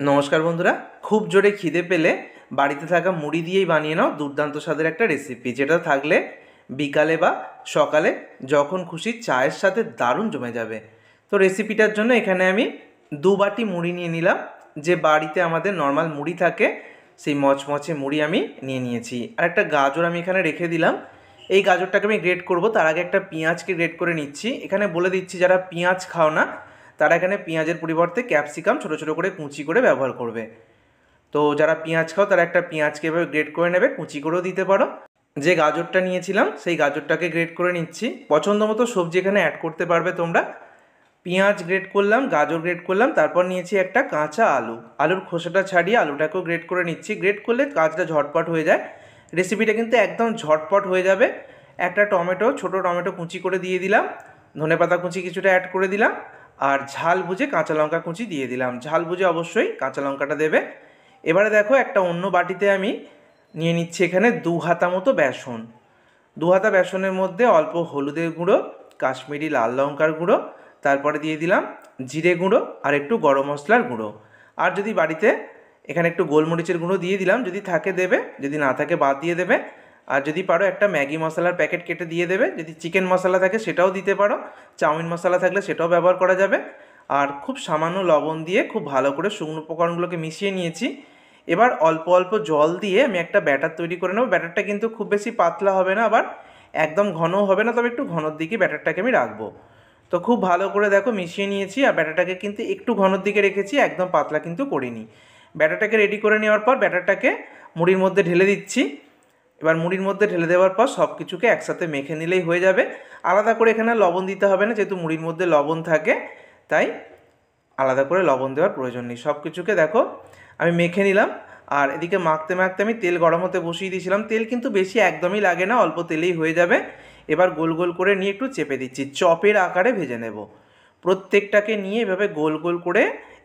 নমস্কার বন্ধুরা, খুব জোরে খিদে পেলে বাড়িতে থাকা মুড়ি দিয়েই বানিয়ে নাও দুর্দান্ত স্বাদের একটা রেসিপি, যেটা থাকলে বিকালে বা সকালে যখন খুশি চায়ের সাথে দারুণ জমে যাবে। তো রেসিপিটার জন্য এখানে আমি 2 বাটি মুড়ি নিয়ে নিলাম। যে বাড়িতে আমাদের নর্মাল মুড়ি থাকে সেই মচমচে মুড়ি আমি নিয়ে নিয়েছি। আর একটা গাজর আমি এখানে রেখে দিলাম। এই গাজরটাকে আমি গ্রেট করব, তার আগে একটা পেঁয়াজকে গ্রেট করে নিচ্ছি। এখানে বলে দিচ্ছি, যারা পেঁয়াজ খাও না তারা এখানে পেঁয়াজের পরিবর্তে ক্যাপসিকাম ছোটো ছোটো করে কুচি করে ব্যবহার করবে। তো যারা পেঁয়াজ খাও তারা একটা পেঁয়াজকে এভাবে গ্রেট করে নেবে, কুচি করেও দিতে পারো। যে গাজরটা নিয়েছিলাম সেই গাজরটাকে গ্রেট করে নিচ্ছি। পছন্দ মতো সবজি এখানে অ্যাড করতে পারবে তোমরা। পেঁয়াজ গ্রেট করলাম, গাজর গ্রেট করলাম, তারপর নিয়েছি একটা কাঁচা আলু। আলুর খোসাটা ছাড়িয়ে আলুটাকেও গ্রেট করে নিচ্ছি। গ্রেট করলে কাজটা ঝটপট হয়ে যায়, রেসিপিটা কিন্তু একদম ঝটপট হয়ে যাবে। একটা টমেটো, ছোটো টমেটো কুচি করে দিয়ে দিলাম। ধনেপাতা কুচি কিছুটা অ্যাড করে দিলাম। আর ঝাল বুঝে কাঁচা লঙ্কা কুচি দিয়ে দিলাম। ঝাল বুঝে অবশ্যই কাঁচা লঙ্কাটা দেবে। এবারে দেখো, একটা অন্য বাটিতে আমি নিয়ে নিচ্ছি এখানে 2 হাতা মতো বেসন। 2 হাতা বেসনের মধ্যে অল্প হলুদের গুঁড়ো, কাশ্মীরি লাল লঙ্কার গুঁড়ো, তারপরে দিয়ে দিলাম জিরে গুঁড়ো আর একটু গরম মশলার গুঁড়ো। আর যদি বাড়িতে এখানে একটু গোলমরিচের গুঁড়ো দিয়ে দিলাম, যদি থাকে দেবে, যদি না থাকে বাদ দিয়ে দেবে। আর যদি পারো একটা ম্যাগি মশলার প্যাকেট কেটে দিয়ে দেবে। যদি চিকেন মশলা থাকে সেটাও দিতে পারো, চাউমিন মশলা থাকলে সেটাও ব্যবহার করা যাবে। আর খুব সামান্য লবণ দিয়ে খুব ভালো করে শুকনো উপকরণগুলোকে মিশিয়ে নিয়েছি। এবার অল্প অল্প জল দিয়ে আমি একটা ব্যাটার তৈরি করে নেব। ব্যাটারটা কিন্তু খুব বেশি পাতলা হবে না, আবার একদম ঘনও হবে না, তবে একটু ঘনর দিকে ব্যাটারটাকে আমি রাখবো। তো খুব ভালো করে দেখো মিশিয়ে নিয়েছি। আর ব্যাটারটাকে কিন্তু একটু ঘনর দিকে রেখেছি, একদম পাতলা কিন্তু করিনি। ব্যাটারটাকে রেডি করে নেওয়ার পর ব্যাটারটাকে মুড়ির মধ্যে ঢেলে দিচ্ছি। এবার মুড়ির মধ্যে ঢেলে দেওয়ার পর সব কিছুকে একসাথে মেখে নিলেই হয়ে যাবে। আলাদা করে এখানে লবণ দিতে হবে না, যেহেতু মুড়ির মধ্যে লবণ থাকে, তাই আলাদা করে লবণ দেওয়ার প্রয়োজন নেই। সব কিছুকে দেখো আমি মেখে নিলাম। আর এদিকে মাখতে মাখতে আমি তেল গরম হতে বসিয়ে দিয়েছিলাম। তেল কিন্তু বেশি একদমই লাগে না, অল্প তেলেই হয়ে যাবে। এবার গোল গোল করে নিয়ে একটু চেপে দিচ্ছি, চপের আকারে ভেজে নেব। প্রত্যেকটাকে নিয়ে এভাবে গোল গোল করে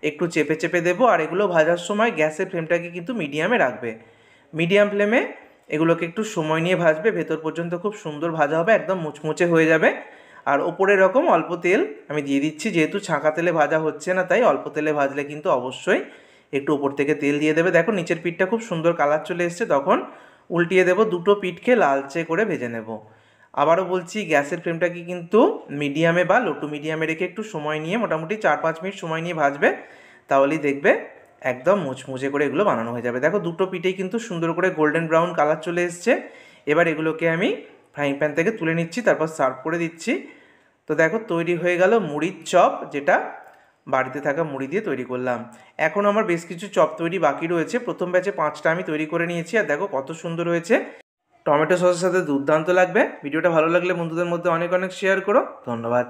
একটু চেপে চেপে দেবো। আর এগুলো ভাজার সময় গ্যাসের ফ্লেমটাকে কিন্তু মিডিয়ামে রাখবে। মিডিয়াম ফ্লেমে এগুলোকে একটু সময় নিয়ে ভাজবে, ভেতর পর্যন্ত খুব সুন্দর ভাজা হবে, একদম মুচমুচে হয়ে যাবে। আর ওপরে এরকম অল্প তেল আমি দিয়ে দিচ্ছি, যেহেতু ছাঁকা তেলে ভাজা হচ্ছে না তাই অল্প তেলে ভাজলে কিন্তু অবশ্যই একটু ওপর থেকে তেল দিয়ে দেবে। দেখো নিচের পিঠটা খুব সুন্দর কালার চলে এসছে, তখন উল্টিয়ে দেবো। দুটো পিঠকে লালচে করে ভেজে নেব। আবারও বলছি, গ্যাসের ফ্লেমটাকে কিন্তু মিডিয়ামে বা লো টু মিডিয়ামে রেখে একটু সময় নিয়ে, মোটামুটি 4-5 মিনিট সময় নিয়ে ভাজবে, তাহলেই দেখবে একদম মুচমুচে করে এগুলো বানানো হয়ে যাবে। দেখো দুটো পিঠেই কিন্তু সুন্দর করে গোল্ডেন ব্রাউন কালার চলে এসছে। এবার এগুলোকে আমি ফ্রাইং প্যান থেকে তুলে নিচ্ছি, তারপর সার্ভ করে দিচ্ছি। তো দেখো তৈরি হয়ে গেল মুড়ির চপ, যেটা বাড়িতে থাকা মুড়ি দিয়ে তৈরি করলাম। এখন আমার বেশ কিছু চপ তৈরি বাকি রয়েছে। প্রথম ব্যাচে 5টা আমি তৈরি করে নিয়েছি। আর দেখো কত সুন্দর হয়েছে, টমেটো সসের সাথে দুর্দান্ত লাগবে। ভিডিওটা ভালো লাগলে বন্ধুদের মধ্যে অনেক অনেক শেয়ার করো। ধন্যবাদ।